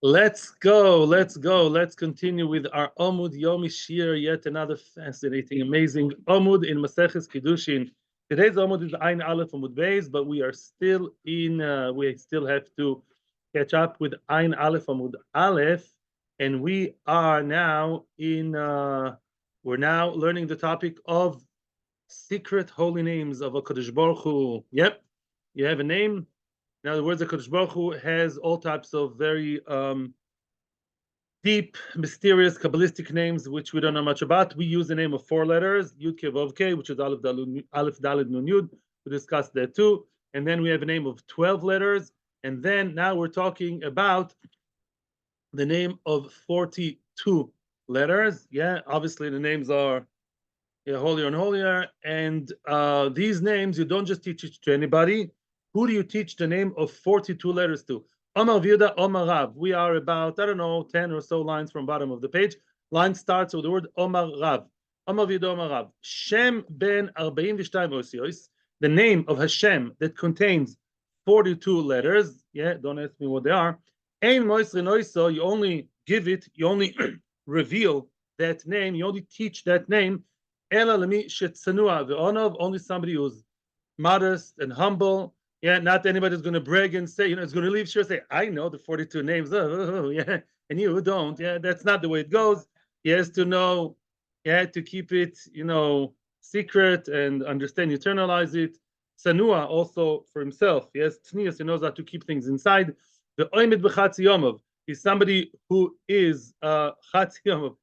Let's go. Let's continue with our Amud Yomi Shiur, yet another fascinating, amazing Amud in Maseches Kiddushin. Today's Amud is Ein Aleph Amud Beis, but we still have to catch up with Ein Aleph Amud Aleph, and we're now learning the topic of secret holy names of HaKadosh Baruch Hu. Yep, you have a name. In other words, the Kadosh Baruch Hu has all types of very deep, mysterious, Kabbalistic names, which we don't know much about. We use the name of 4 letters, Yud Ke Vav Ke, which is Aleph Daled Nun Yud. We discussed that too. And then we have a name of 12 letters. And then now we're talking about the name of 42 letters. Yeah, obviously the names are holier and holier. And these names, you don't just teach it to anybody. Who do you teach the name of 42 letters to? Omar Viuda, Omar Rav. We are about, 10 or so lines from bottom of the page. Line starts with the word Omar Rav. Omar Viuda, Omar Rav. Shem ben 42 osios. The name of Hashem that contains 42 letters. Yeah, don't ask me what they are. Ein moisre noiso. You only give it, you only reveal that name, you only teach that name. Ela lemi shetzanua ve'onav. Only somebody who's modest and humble. Yeah, not anybody's going to brag and say, it's going to leave sure say, I know the 42 names. Yeah, and you don't. Yeah, that's not the way it goes. He has to know, to keep it, secret and understand, internalize it. Sanua also for himself. Yes, Tznius, he knows how to keep things inside. The Oimid b'chatzi yomov. He's somebody who is chatzi yomov.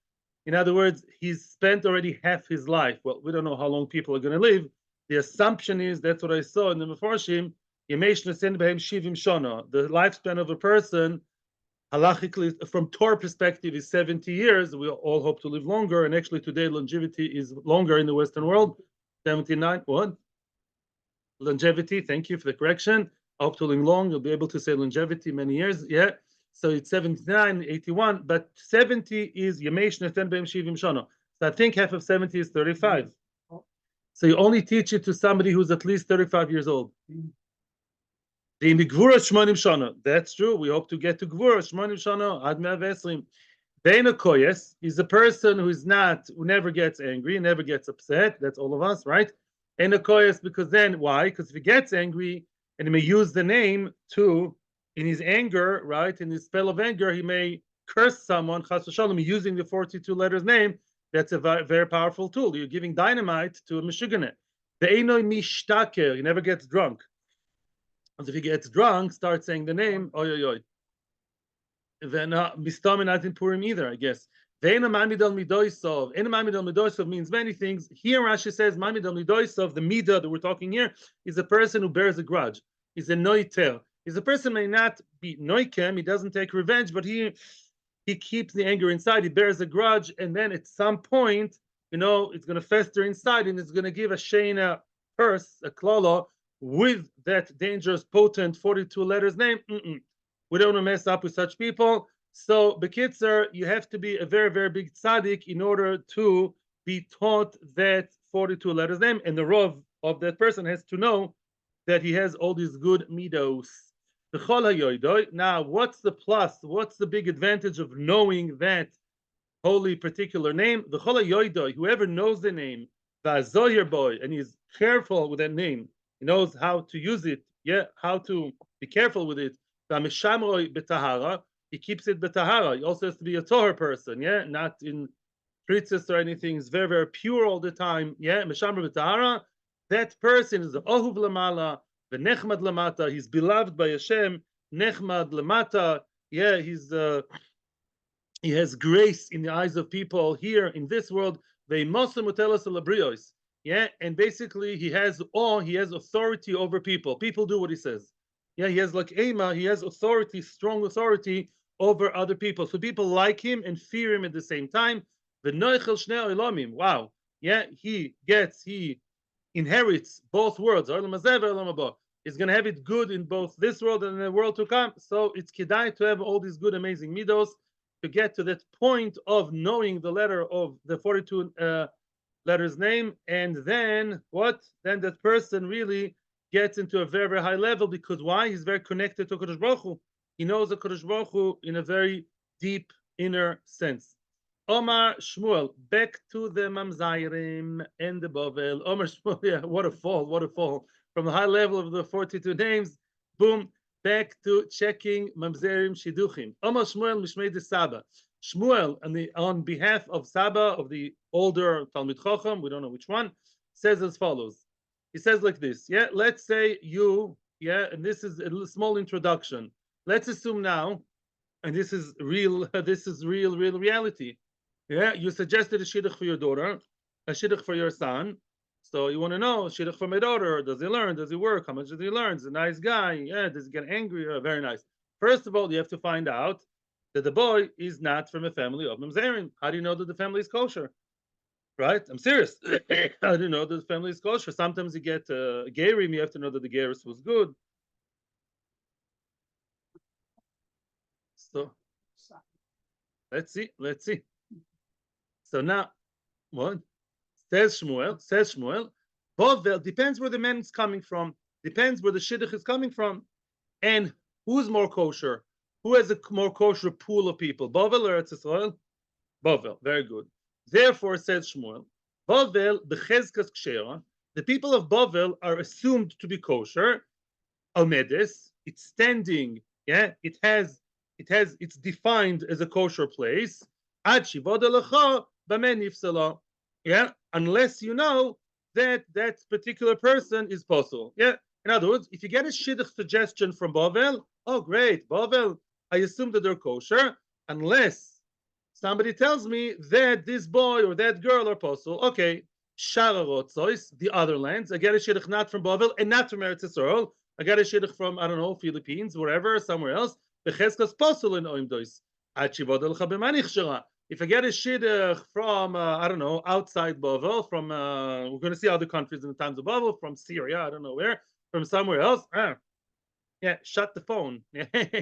In other words, he's spent already half his life. Well, we don't know how long people are going to live. The assumption is, that's what I saw in the Meforshim, the lifespan of a person, halachically, from Torah perspective, is 70 years. We all hope to live longer, and actually today longevity is longer in the Western world. 79, what? Longevity, thank you for the correction. I hope to live long. You'll be able to say longevity many years. Yeah. So it's 79, 81, but 70 is Yemesh Neten Beim Shivim Shana. So I think half of 70 is 35. So you only teach it to somebody who's at least 35 years old. The Gvura Shmonim Shana. That's true. We hope to get to Gvura Shmonim Shana Ad 120. Bein Koyes is a person who never gets angry, never gets upset. That's all of us, right? And a Koyes, because then why? Because if he gets angry and he may use the name to, in his anger, right? In his spell of anger, he may curse someone, Chas v'Shalom, using the 42 letters name. That's a very, very powerful tool. You're giving dynamite to a Meshuggah. The Einoi Mishtaker, he never gets drunk. And if he gets drunk, start saying the name, oy oy oy. Then Mistam not in Purim either, I guess. Ve'ena Mamidal Midoisov. Ena Mamidal Midoisov means many things. Here Rashi says Mamidal Midoisov, the Midah that we're talking here, is a person who bears a grudge. He's a noiter. He's a person may not be noikem, he doesn't take revenge, but he keeps the anger inside, he bears a grudge, and then at some point, it's going to fester inside, and it's going to give a shena curse, a klala, with that dangerous, potent 42 letters name. We don't want to mess up with such people. So, Bekitzer, you have to be a very, very big tzaddik in order to be taught that 42 letters name, and the Rav of that person has to know that he has all these good midos. Now, what's the plus? What's the big advantage of knowing that holy particular name? The whoever knows the name, and he's careful with that name, he knows how to use it, how to be careful with it. He keeps it betahara. He also has to be a tohar person, not in pritzes or anything. He's very, very pure all the time. Meshamar betahara. That person is the ohuv lamala. The nechmad lamata, he's beloved by Hashem. Nechmad lamata, he has grace in the eyes of people here in this world. And basically he has authority over people. People do what he says. He has like Ema, he has authority, strong authority over other people. So people like him and fear him at the same time. Wow. He inherits both worlds. He's going to have it good in both this world and in the world to come. So it's kedai to have all these good, amazing midos to get to that point of knowing the letter of the 42 letters name. And then what? Then that person really gets into a very, very high level because why? He's very connected to Kodesh Baruch Hu. He knows the Kodesh Baruch Hu in a very deep inner sense. Omar Shmuel, back to the Mamzairim and the Bavel. Omar Shmuel, yeah, what a fall, what a fall. From the high level of the 42 names, boom, back to checking Mamzerim Shidduchim. Omar Shmuel Mishmei de Saba. Shmuel, on behalf of Saba, of the older Talmid Chacham, we don't know which one, says as follows. He says like this, yeah, let's say you, yeah, and this is a small introduction. Let's assume now, and this is real reality. Yeah, you suggested a shidduch for your daughter, a shidduch for your son. So you want to know, shidduch for my daughter, does he learn? Does he work? How much does he learn? Is he a nice guy? Yeah, does he get angry? Very nice. First of all, you have to find out that the boy is not from a family of Mamzerim. How do you know that the family is kosher? Right? I'm serious. How do you know that the family is kosher? Sometimes you get Gerim, you have to know that the Geris was good. So let's see. So now, what? Says Shmuel, Bovel depends where the man is coming from, depends where the shidduch is coming from, and who's more kosher? Who has a more kosher pool of people? Bovel or Eretz Yisrael? Bovel, very good. Therefore, says Shmuel, Bovel b'chezkas kshera, the people of Bovel are assumed to be kosher. Almedes, it's standing, yeah, it's defined as a kosher place. Ad shivoda lecha b'men nifsala, yeah, unless you know that that particular person is pasul. Yeah, in other words, if you get a shidduch suggestion from Bovel, oh great, Bovel, I assume that they're kosher, unless somebody tells me that this boy or that girl are pasul. Okay, Shararotzois, the other lands, I get a shidduch not from Bovel and not from Eretz Yisrael. I got a shidduch from, I don't know, Philippines, wherever, somewhere else. Becheskas pasul in oimdois. If I get a shidduch from, I don't know, outside Bavel, from, we're going to see other countries in the times of Bavel, from Syria, I don't know where, from somewhere else, yeah, shut the phone,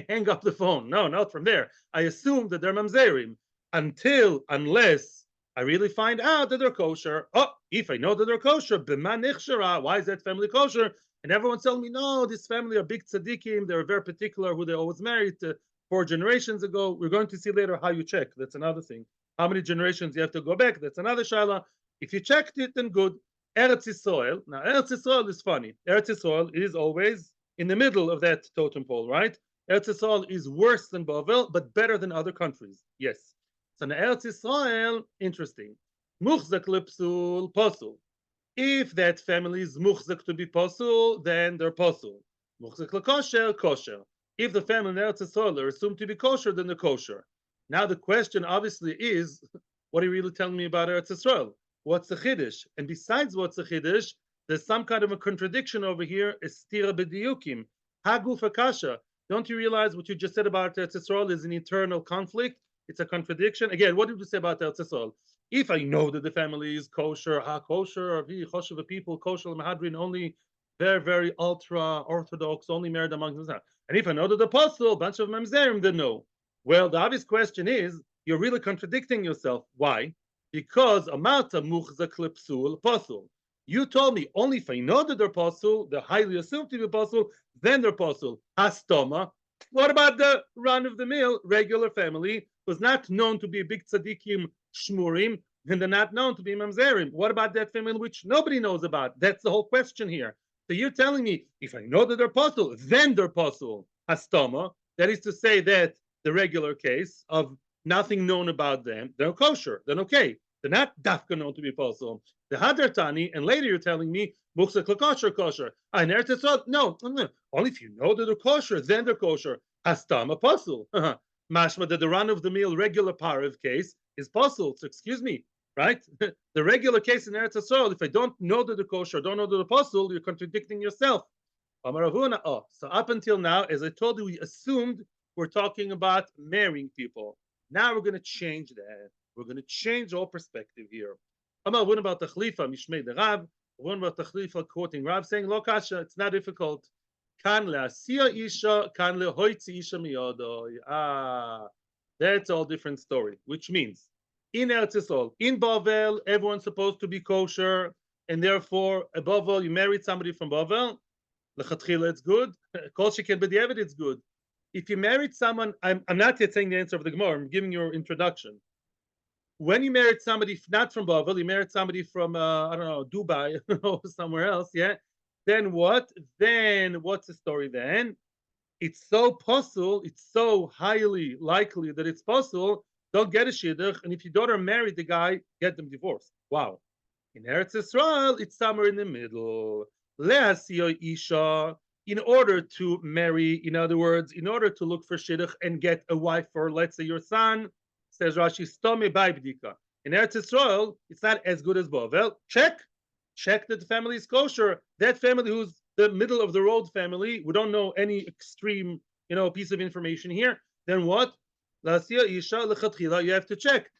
hang up the phone. No, not from there. I assume that they're mamzerim unless I really find out that they're kosher. Oh, if I know that they're kosher, b'man nichshara, why is that family kosher? And everyone's telling me, no, this family are big tzaddikim, they're very particular who they always married to 4 generations ago. We're going to see later how you check. That's another thing. How many generations you have to go back? That's another shaila. If you checked it, then good. Eretz Yisrael. Now, Eretz Yisrael is funny. Eretz Yisrael is always in the middle of that totem pole, right? Eretz Yisrael is worse than Bavel, but better than other countries. Yes. So now Eretz Yisrael, interesting. Muchzak lepsul pasul. If that family is muchzak to be pasul, then they're pasul. Muchzak lekosher, kosher. If the family in Eretz Yisrael are assumed to be kosher, then they're kosher. Now the question obviously is, what are you really telling me about Eretz Yisrael? What's the chiddush? And besides what's the chiddush, there's some kind of a contradiction over here. Estira b'diyukim, haguf akasha. Don't you realize what you just said about Eretz Yisrael is an eternal conflict? It's a contradiction. Again, what did you say about Eretz Yisrael? If I know that the family is kosher, kosher, choshev people, kosher mahadrin, only very, very ultra orthodox, only married among themselves. And if I know that the pasul, a bunch of mamzerim, then no. Well, the obvious question is, you're really contradicting yourself. Why? Because amata muchzak lepsul pasul. You told me only if I know that they're pasul, they're highly assumed to be pasul, then they're pasul. Hastoma. What about the run-of-the-mill regular family who's not known to be a big tzaddikim shmurim, and they're not known to be mamzerim? What about that family which nobody knows about? That's the whole question here. So you're telling me if I know that they're pasul, then they're pasul. Hastoma. That is to say that the regular case of nothing known about them, they're kosher, then okay. They're not dafka known to be pasul. The Hadar Tani, and later you're telling me muchzak lekosher kosher. And Eretz Yisrael, no, only if you know that they're kosher, then they're kosher. Hastam a pasul. Mashma that the run-of-the-mill regular parav case is pasul. So excuse me, right? The regular case in Eretz Yisrael, if I don't know that they're kosher, don't know that they're pasul, you're contradicting yourself. Oh, so up until now, as I told you, we assumed we're talking about marrying people. Now we're going to change that. We're going to change all perspective here. What about the Khalifa, Mishmei the Rab? What about the Khalifa quoting Rab saying, Lo kasha, it's not difficult. Kan le'asiya isha, kan le'hoitzi isha miyodo. That's all different story, which means in Eretz Yisrael, in Bavel, everyone's supposed to be kosher, and therefore, above all, you married somebody from Bavel, Lechatchila, it's good. Kol sheken b'diavad, it's good. If you married someone, I'm not yet saying the answer of the Gemara. I'm giving your introduction. When you married somebody not from Bavel, you married somebody from I don't know, Dubai or somewhere else, yeah. Then what? Then what's the story then? It's so pasul, it's so highly likely that it's pasul. Don't get a shidduch, and if your daughter married the guy, get them divorced. Wow. In Eretz Yisrael, it's somewhere in the middle. Le'asio isha, in order to marry, in other words, in order to look for shidduch and get a wife for, let's say, your son, says Rashi, stome b'dika. In Eretz Yisrael, it's not as good as Bavel. Check that the family is kosher. That family who's the middle of the road family, we don't know any extreme, piece of information here. Then what? Le'asio isha lechatchila, you have to check.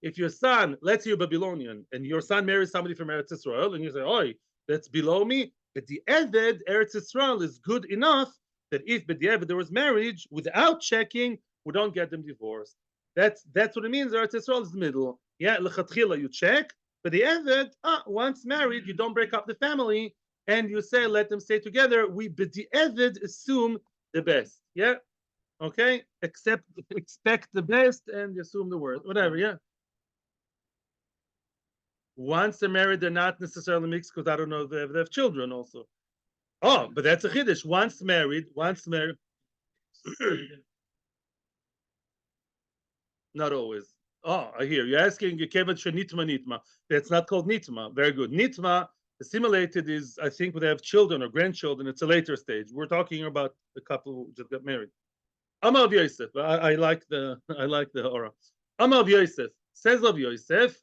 If your son, let's say you're Babylonian, and your son marries somebody from Eretz Yisrael, and you say, "Oi, that's below me," but the Eved Eretz Yisrael is good enough that if the Eved there was marriage, without checking, we don't get them divorced. That's what it means. Eretz Yisrael is the middle. Yeah, lechatchila you check, but the Eved, once married, you don't break up the family, and you say let them stay together. We the Eved assume the best. Yeah, okay, expect the best and assume the worst. Whatever. Yeah. Once they're married, they're not necessarily mixed because I don't know if they have children also. Oh, but that's a chiddush. Once married. Not always. Oh, I hear. You're asking kevat shenitma nitma. That's not called nitma. Very good. Nitma, assimilated is, I think, when they have children or grandchildren. It's a later stage. We're talking about the couple who just got married. Amav Yosef. I like the aura. Amav Yosef. Says of Yosef.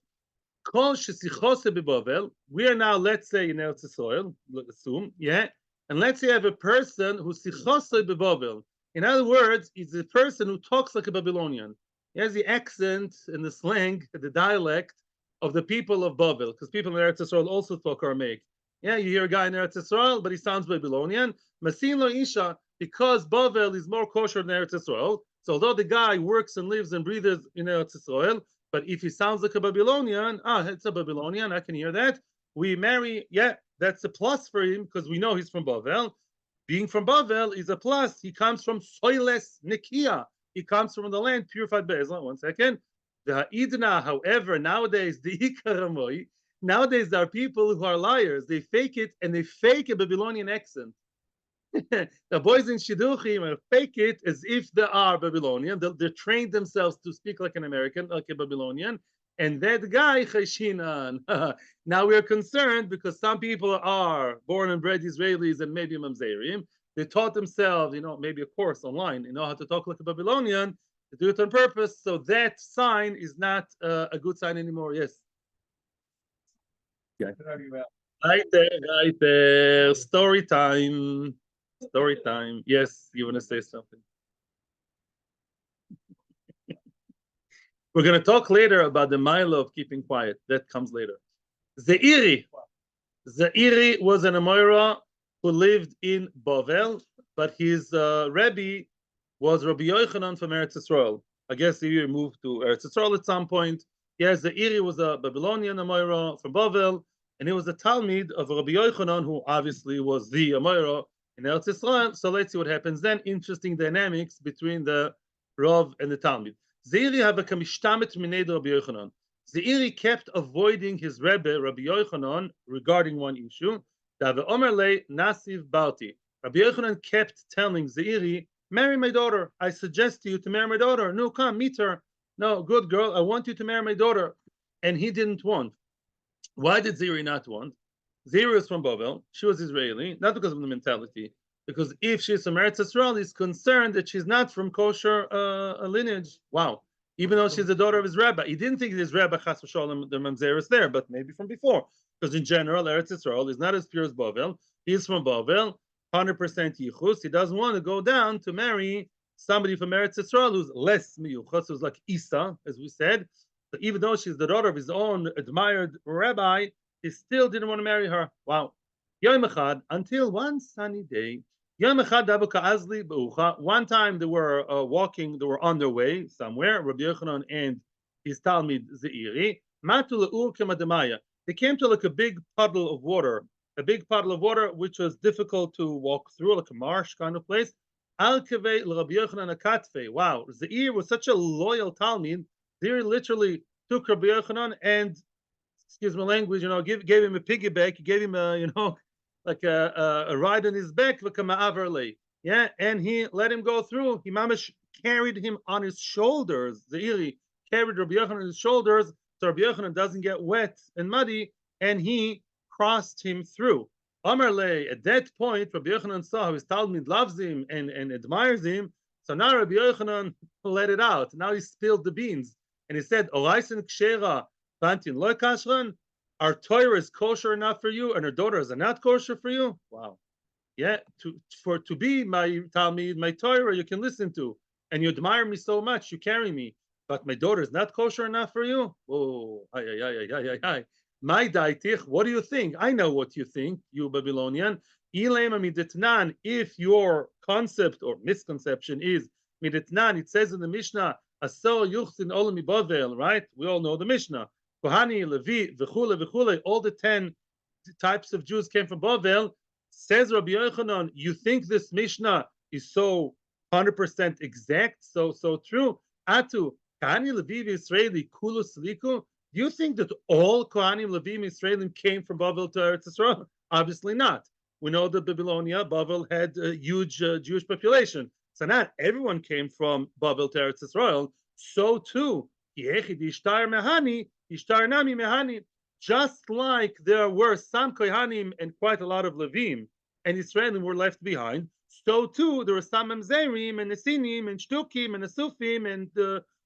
We are now, let's say, in Eretz Yisrael, assume, yeah, and let's say you have a person who's sichosei beBavel. In other words, he's a person who talks like a Babylonian. He has the accent and the slang, the dialect of the people of Bavel, because people in Eretz Yisrael also talk Aramaic. Yeah, you hear a guy in Eretz Yisrael, but he sounds Babylonian. Masin lo isha, because Bavel is more kosher than Eretz Yisrael. So although the guy works and lives and breathes in Eretz Yisrael, but if he sounds like a Babylonian, it's a Babylonian, I can hear that. We marry, yeah, that's a plus for him because we know he's from Bavel. Being from Bavel is a plus. He comes from Soiles Nikia. He comes from the land purified by Islam. 1 second. The Idna, however, nowadays, the Ikaramoi, nowadays there are people who are liars. They fake it and they fake a Babylonian accent. The boys in shidduchim fake it as if they are Babylonian. They trained themselves to speak like an American, like a Babylonian. And that guy, Cheshinan. Now we are concerned because some people are born and bred Israelis and maybe Mamzerim. They taught themselves, maybe a course online, how to talk like a Babylonian. They do it on purpose. So that sign is not a good sign anymore. Yes. Yeah. Right there. Story time. Story time. Yes, you want to say something? We're going to talk later about the mile of keeping quiet. That comes later. Zeiri was an Amora who lived in Bavel, but his Rabbi was Rabbi Yochanan from Eretz Yisrael. I guess he moved to Eretz Yisrael at some point. Yes, Zeiri was a Babylonian Amora from Bavel, and he was a Talmid of Rabbi Yochanan, who obviously was the Amora in Eretz Yisrael. So let's see what happens then. Interesting dynamics between the Rav and the Talmid. Zeiri have a kamishtamet mined Rabbi Yochanan. Zeiri kept avoiding his Rebbe, Rabbi Yochanan, regarding one issue. Rabbi Nasiv Balti. Rabbi Yochanan kept telling Zeiri, marry my daughter. I suggest to you to marry my daughter. No, come, meet her. No, good girl, I want you to marry my daughter. And he didn't want. Why did Zeiri not want? Zeiri was from Bavel. She was Israeli, not because of the mentality. Because if she's from Eretz Yisrael, he's concerned that she's not from kosher lineage. Wow. Even though she's the daughter of his rabbi. He didn't think his rabbi, Chas v'sholem, the Mamzer is there, but maybe from before. Because in general, Eretz Yisrael is not as pure as Bavel. He's from Bavel, 100% yichus. He doesn't want to go down to marry somebody from Eretz Yisrael who's less miyuchas, who's like Isa, as we said. So even though she's the daughter of his own admired rabbi, he still didn't want to marry her. Wow. Yom echad, until one sunny day, Yom echad dabu ka'azli b'ucha. One time they were walking, they were on their way somewhere, Rabbi Yochanan and his Talmid Zeiri. Matu le'ur kemadamaya. They came to like a big puddle of water, a big puddle of water, which was difficult to walk through, like a marsh kind of place. Al kavei Rabbi Yochanan akatfe. Wow, Zeiri was such a loyal Talmud. Zeiri literally took Rabbi Yochanan and, excuse my language, gave him a piggyback, gave him a, like a ride on his back, yeah, and he let him go through. He mamish carried him on his shoulders. Zeiri carried Rabbi Yochanan on his shoulders, so Rabbi Yochanan doesn't get wet and muddy, and he crossed him through. Amarle, at that point, Rabbi Yochanan saw how his Talmud loves him and admires him. So now Rabbi Yochanan let it out. Now he spilled the beans. And he said, Oraisen kshera pantin lo kashran? Our Torah is kosher enough for you, and our daughters are not kosher for you? Wow. Yeah, to be my Talmud, my Torah, you can listen to. And you admire me so much, you carry me. But my daughter is not kosher enough for you? Oh, my daitich, what do you think? I know what you think, you Babylonian. If your concept or misconception is midetnan, it says in the Mishnah, Asor yuchsin olam mibavel, right? We all know the Mishnah. Kohani, Levi, v'chule, v'chule, all the 10 types of Jews came from Bavel. Says Rabbi Yochanan, you think this Mishnah is so 100% exact, so true? Atu, Kohani, Levi, Israeli, kulu sliku. Do you think that all Kohanim, Levim, Israelim came from Bavel to Eretz Yisrael? Obviously not. We know that Babylonia, Bavel had a huge Jewish population. So not everyone came from Bavel to Eretz Yisrael. So too, just like there were some Kohanim and quite a lot of Levim and Israelim were left behind, so too there were some Zerim and Nesinim and Shtukim and Asufim and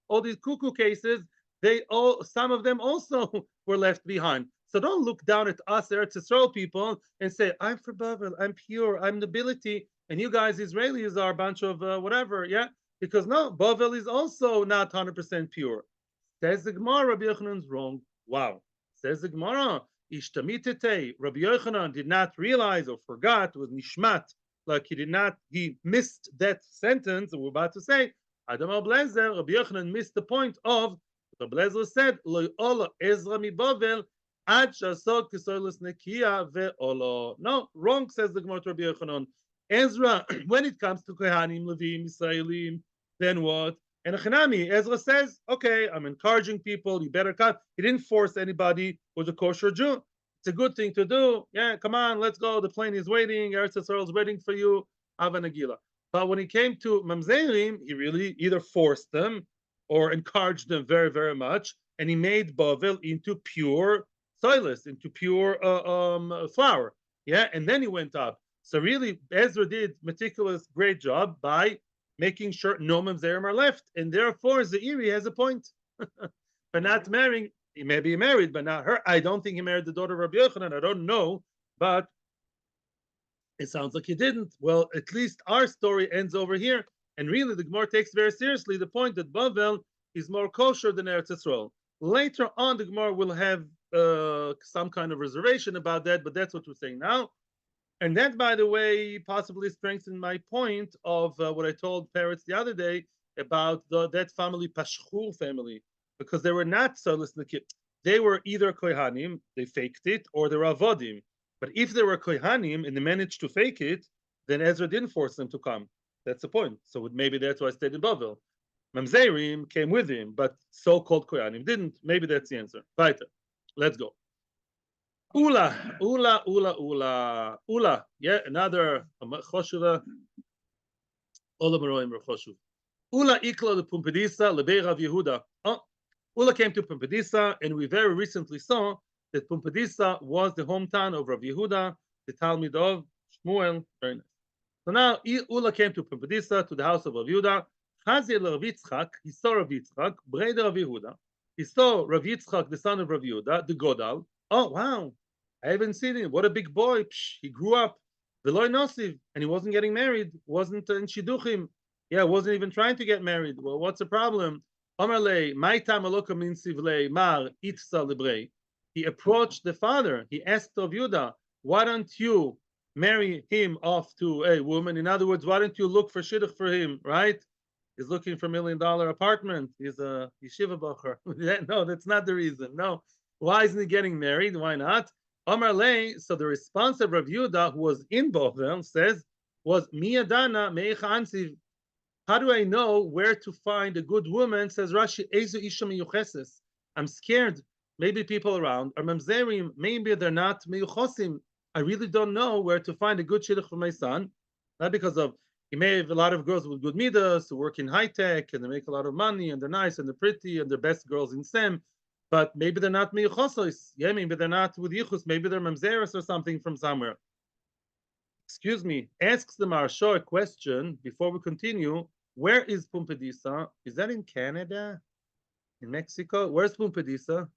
all these cuckoo cases. Some of them also were left behind. So don't look down at us Eretz Yisrael people and say, I'm for Bavel, I'm pure, I'm nobility, and you guys Israelis are a bunch of whatever, yeah? Because no, Bavel is also not 100% pure. Says the Gemara, Rabbi Yochanan's wrong. Wow. Says the Gemara, Ishtamitete, Rabbi Yochanan did not realize or forgot, was nishmat, like he missed that sentence that we're about to say. Adam al-Blazer, Rabbi Yochanan missed the point of Rabbi Lezer said, "Lo ola Ezra mi Bavel ad shasod kisoilus nekia ve'olo." No, wrong. Says the Gemara to Rabbi Yochanan. Ezra, when it comes to Kohanim, Levim, Israelim, then what? And Hanami, Ezra says, "Okay, I'm encouraging people. You better cut." He didn't force anybody who's a kosher Jew. It's a good thing to do. Yeah, come on, let's go. The plane is waiting. Eretz Yisrael is waiting for you. Ava Nagila. But when he came to Mamzerim, he really either forced them or encouraged them very, very much, and he made Bavel into pure soilus, into pure flour. Yeah, and then he went up. So really, Ezra did meticulous, great job by making sure no Mamzerim are left, and therefore Zeiri has a point. But not marrying, he may be married, but not her. I don't think he married the daughter of Rabbi Yochanan. I don't know, but it sounds like he didn't. Well, at least our story ends over here. And really, the Gemara takes very seriously the point that Bavel is more kosher than Eretz Yisrael. Later on, the Gemara will have some kind of reservation about that, but that's what we're saying now. And that, by the way, possibly strengthened my point of what I told parents the other day about that family, Pashchur family, because they were not Solis Nikip. They were either Kohanim, they faked it, or they were Avodim. But if they were Kohanim and they managed to fake it, then Ezra didn't force them to come. That's the point. So maybe that's why I stayed in Bavel. Mamzerim came with him, but so-called Kohanim didn't. Maybe that's the answer. Weiter. Let's go. Ula. Yeah, another choshuva. Ola Meroim choshuv. Ula ikla le Pumbedisa lebei Rav Yehuda. Ula came to Pumbedisa, and we very recently saw that Pumbedisa was the hometown of Rav Yehuda, the Talmud of Shmuel. Very nice. So now Ula came to Pumbedisa, to the house of Rav Yehuda. Rav Yitzchak, he saw Rav Yitzchak, brother of Yehuda. He saw Rav Yitzchak, the son of Rav Yehuda, the Godal. Oh, wow, I haven't seen him. What a big boy. Psh, he grew up. Veloy Nosiv, and he wasn't getting married, wasn't in Shidduchim. Yeah, wasn't even trying to get married. Well, what's the problem? Amarle, my time aloka min sivle, mar itza lebrei. He approached the father. He asked Rav Yehuda, why don't you marry him off to a woman? In other words, why don't you look for shidduch for him, right? He's looking for $1 million apartment. He's a yeshiva bacher. No, that's not the reason. No. Why isn't he getting married? Why not? Omar Lay, so the response of Rav Yehuda, who was in Bovel, says, was Miyadana Meicha Ansiv. How do I know where to find a good woman? Says Rashi, Ezu Isha Miyucheses. I'm scared. Maybe people around are mamzerim. Maybe they're not miyuchosim. I really don't know where to find a good shidduch for my son. Not because of he may have a lot of girls with good midas who work in high tech and they make a lot of money and they're nice and they're pretty and they're best girls in STEM, but maybe they're not miyuchosos. Yeah, maybe they're not with yichus. Maybe they're mamzeris or something from somewhere. Excuse me. Asks the Maharsha a question before we continue. Where is Pumbedisa? Is that in Canada? In Mexico? Where's Pumbedisa?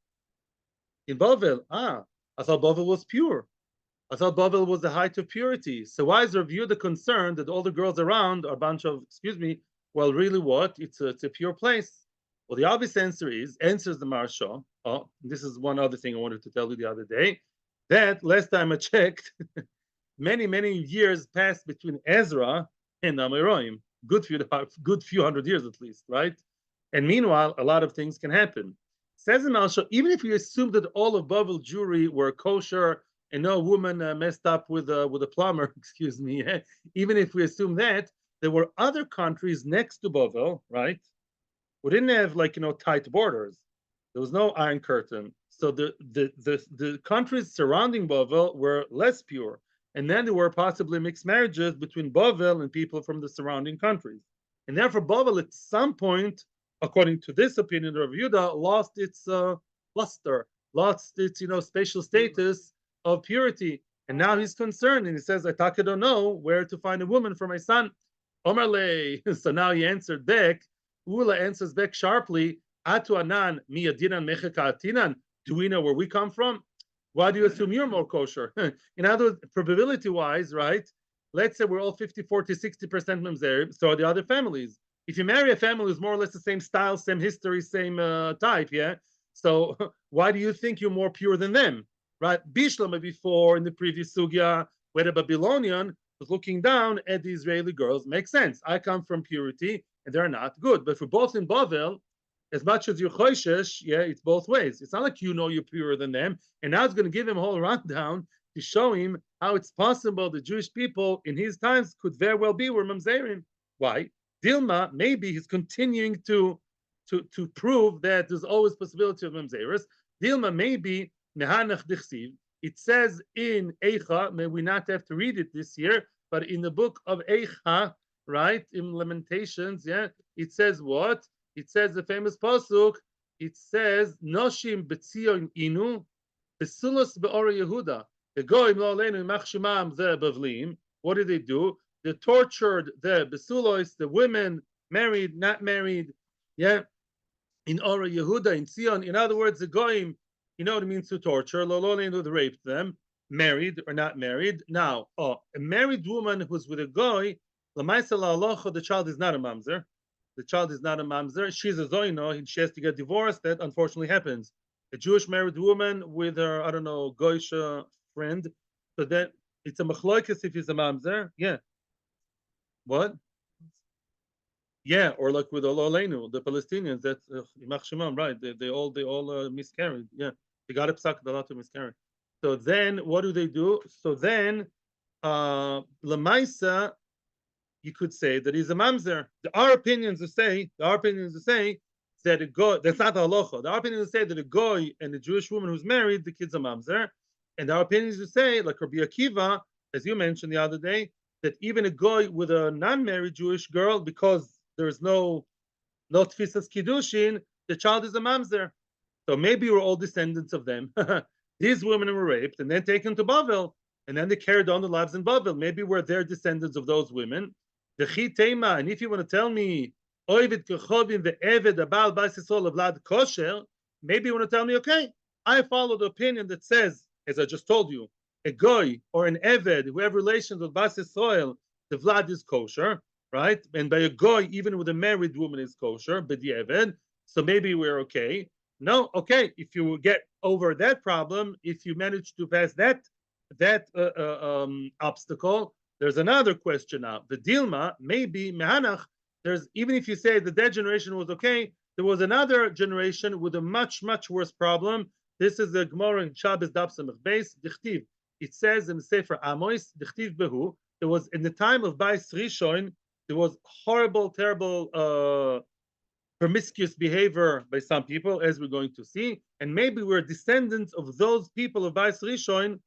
In Bavel. Ah, I thought Bavel was pure. I thought Bavel was the height of purity. So why is Rav Yehuda concerned that all the girls around are a bunch of, excuse me, well, really what? It's a pure place. Well, the obvious answer answers the Maharsha. Oh, this is one other thing I wanted to tell you the other day. That last time I checked, many years passed between Ezra and Amiroim. Good few hundred years at least, right? And meanwhile, a lot of things can happen. Says in Maharsha, even if you assume that all of Bavel Jewry were kosher and no woman messed up with a plumber, excuse me, even if we assume that, there were other countries next to Bavel, right? We didn't have tight borders. There was no Iron Curtain. So the countries surrounding Bavel were less pure. And then there were possibly mixed marriages between Bavel and people from the surrounding countries. And therefore, Bavel at some point, according to this opinion of Yehuda, lost its luster, lost its spatial status of purity. And now he's concerned, and he says, I don't know where to find a woman for my son. Omarle. So now he answered back. Ula answers back sharply, Atu anan miyadinan mecheka atinan. Do we know where we come from? Why do you assume you're more kosher? In other words, probability-wise, right? Let's say we're all 50, 40, 60% mamzer, so are the other families. If you marry a family who's more or less the same style, same history, same type, yeah? So why do you think you're more pure than them, right? Bishlama before, in the previous sugya, where the Babylonian was looking down at the Israeli girls, makes sense. I come from purity, and they're not good. But for both in Bavel, as much as you're choishesh, yeah, it's both ways. It's not like you're purer than them. And now it's going to give him a whole rundown to show him how it's possible the Jewish people in his times could very well be were mamzerim. Why? Dilma, maybe he's continuing to prove that there's always possibility of mamzeris. Dilma, maybe mehanach dichsiv. It says in Eicha, may we not have to read it this year, but in the book of Eicha, right, in Lamentations, yeah, it says what? It says the famous pasuk. It says Noshim betzion inu, besulos be'ora Yehuda. The goyim lo aleinu machshimam the bavlim. What did they do? They tortured the besulos, the women, married, not married, yeah, in Ora Yehuda, in Zion. In other words, the goyim, you know what it means to torture. Lo aleinu, they raped them, married or not married. Now, a married woman who's with a goy, l'maisa la'alocha, the child is not a mamzer. The child is not a mamzer. She's a zoino. She has to get divorced. That unfortunately happens. A Jewish married woman with her, I don't know, goisha friend. So then it's a machloikis if he's a mamzer. Yeah. What? Yeah, or like with Ololenu, the Palestinians. That's Imach right? They all miscarried. Yeah, they got a psak dalat to miscarry. So then, what do? So then, lemaisa, you could say that he's a mamzer. Our opinions to say that a goy, that's not the halacha. Our opinions to say that a goy and a Jewish woman who's married, the kid's a mamzer. And our opinions to say, like Rabbi Akiva, as you mentioned the other day, that even a goy with a non-married Jewish girl, because there's no tfisas kiddushin, the child is a mamzer. So maybe we're all descendants of them. These women were raped and then taken to Bavel, and then they carried on the lives in Bavel. Maybe we're their descendants of those women. The chitema, and if you want to tell me, oivid kechovim ve'eved abal b'asisol vlad kosher, maybe you want to tell me, okay, I follow the opinion that says, as I just told you, a goy or an eved who have relations with b'asisol, the vlad is kosher, right? And by a goy, even with a married woman is kosher, but the eved, so maybe we're okay. No, okay, if you get over that problem, if you manage to pass that obstacle, there's another question now. The Dilma, maybe Mehanach, there's, even if you say that generation was okay, there was another generation with a much, much worse problem, This is the Gemara in Shabbos Daf Samech Beis. Dichtiv. It says in the Sefer Amos, Dichtiv Behu. There was in the time of Bais Rishon, there was horrible, terrible, promiscuous behavior by some people, as we're going to see, and maybe we're descendants of those people of Bais Rishon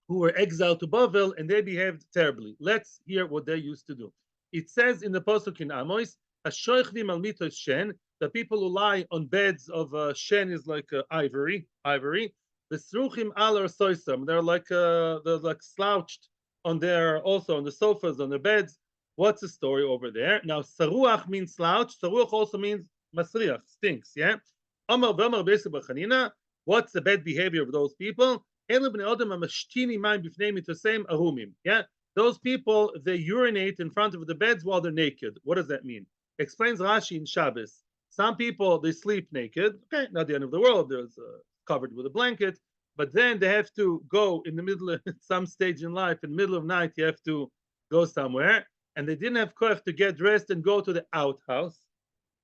who were exiled to Bavel, and they behaved terribly. Let's hear what they used to do. It says in the pasuk in Amos, "Hashoichdim al mitos shen," the people who lie on beds of shen is like ivory. The sruchim al soisam, they're like slouched on their also on the sofas on the beds. What's the story over there? Now, saruach means slouch. Saruach also means masriach, stinks. Yeah. Amar v'amar b'esei b'chanina. What's the bad behavior of those people? Yeah, those people, they urinate in front of the beds while they're naked. What does that mean? Explains Rashi in Shabbos. Some people, they sleep naked. Okay, not the end of the world. There's covered with a blanket. But then they have to go in the middle of some stage in life, in the middle of night, you have to go somewhere. And they didn't have koach to get dressed and go to the outhouse.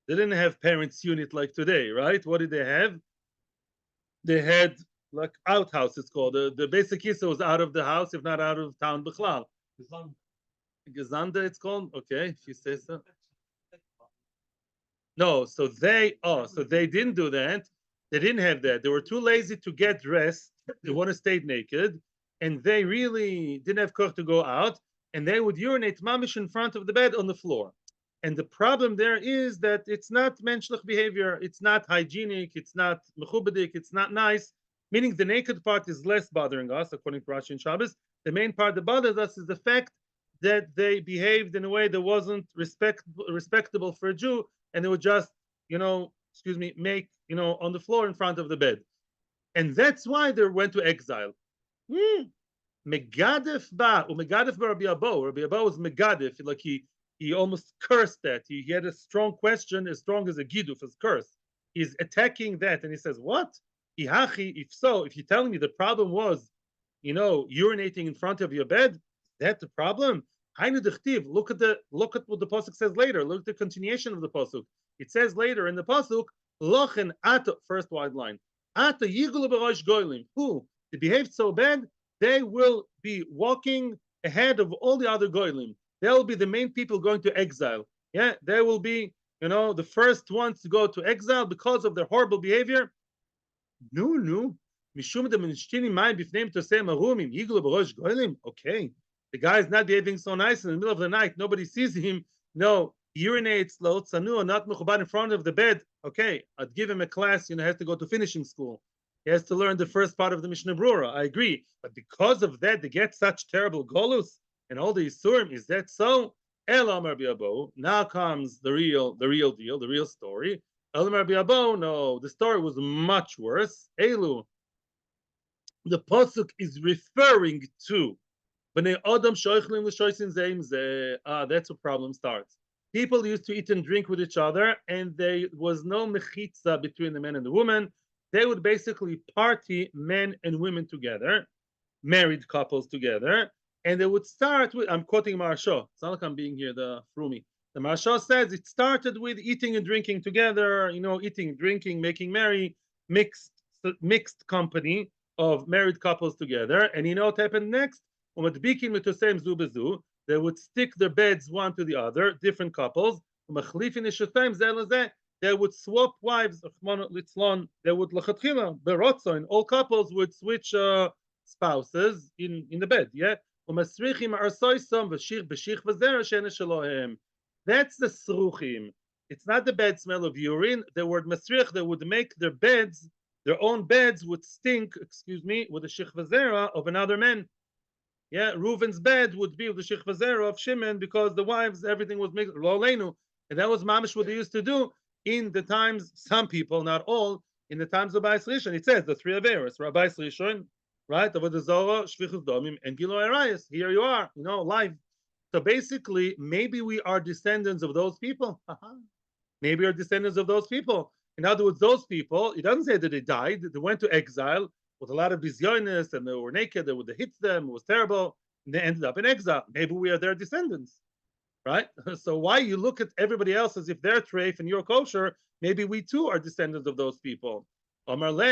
They didn't have parents' unit like today, right? What did they have? They had like outhouse, it's called. The basic yichus was out of the house, if not out of town, b'chlal. Gezanda, it's called. Okay, if you say so. No, so they didn't do that. They didn't have that. They were too lazy to get dressed. They want to stay naked, and they really didn't have koch to go out. And they would urinate mamish in front of the bed on the floor. And the problem there is that it's not menschlich behavior. It's not hygienic. It's not mechubadik. It's not nice. Meaning the naked part is less bothering us, according to Rashi and Shabbos. The main part that bothers us is the fact that they behaved in a way that wasn't respectable for a Jew, and they would just, make, on the floor in front of the bed. And that's why they went to exile. Megadef ba, Megadef ba Rabbi Abo. Rabbi Abo was Megadef, like he almost cursed that. He had a strong question, as strong as a giduf, as curse. He's attacking that, and he says, what? If so, if you're telling me the problem was, urinating in front of your bed, that's the problem. Look at what the pasuk says later. Look at the continuation of the pasuk. It says later in the pasuk, Lochen ata, first wide line, ata yigulu b'rosh goylim. Who? They behaved so bad, they will be walking ahead of all the other goylim. They will be the main people going to exile. Yeah, they will be, the first ones to go to exile because of their horrible behavior. No. Okay, the guy is not behaving so nice in the middle of the night. Nobody sees him. No, he urinates, not mechubar in front of the bed. Okay, I'd give him a class. He has to go to finishing school. He has to learn the first part of the Mishnah Brura. I agree, but because of that, they get such terrible golus and all the isurim. Is that so? Now comes the real deal, the real story. No, the story was much worse. Elu, the pasuk is referring to Bnei Adam shoichlim l'shoisin zeim zeh. That's where problem starts. People used to eat and drink with each other, and there was no mechitza between the man and the woman. They would basically party men and women together, married couples together, and they would start with, I'm quoting Maharsha. It's not like I'm being here, the Frumi. The Maharsha says it started with eating and drinking together, eating, drinking, making merry, mixed company of married couples together. And you know what happened next? They would stick their beds one to the other, different couples. They would swap wives. They would all couples would switch spouses in the bed. Yeah. That's the sruchim. It's not the bad smell of urine. The word masrich, they would make their beds, their own beds would stink, with the shichvazera of another man. Yeah, Reuven's bed would be with the shichvazera of Shimon because the wives, everything was mixed. And that was mamish what they used to do in the times, some people, not all, in the times of Bais Rishon. It says the three Averos, Rabbi Rishon, right? Avodah Zorah, Shvichus Domim, and Gilui Arayos. Here you are, live. So basically, maybe we are descendants of those people. Maybe we're descendants of those people. In other words, those people, it doesn't say that they died. They went to exile with a lot of bizyonis, and they were naked. They would hit them. It was terrible. And they ended up in exile. Maybe we are their descendants, right? So why you look at everybody else as if they're treif and you're kosher? Maybe we too are descendants of those people. Omar le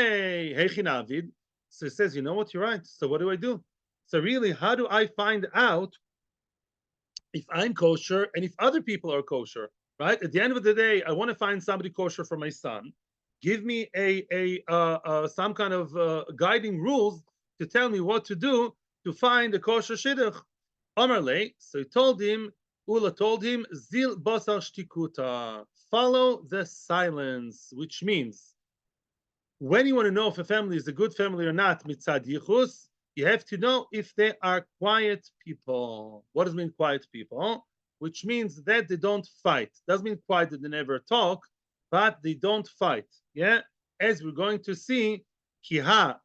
Heichin Avid. So he says, you know what, you're right. So what do I do? So really, how do I find out if I'm kosher and if other people are kosher? Right? At the end of the day, I want to find somebody kosher for my son. Give me a some kind of guiding rules to tell me what to do to find a kosher shidduch. Omar le. So he told him, Ula told him, Zil basar shtikuta. Follow the silence, which means when you want to know if a family is a good family or not, mitzad yichus, you have to know if they are quiet people. What does it mean quiet people? Which means that they don't fight. Doesn't mean quiet that they never talk, but they don't fight. Yeah, as we're going to see, kiha.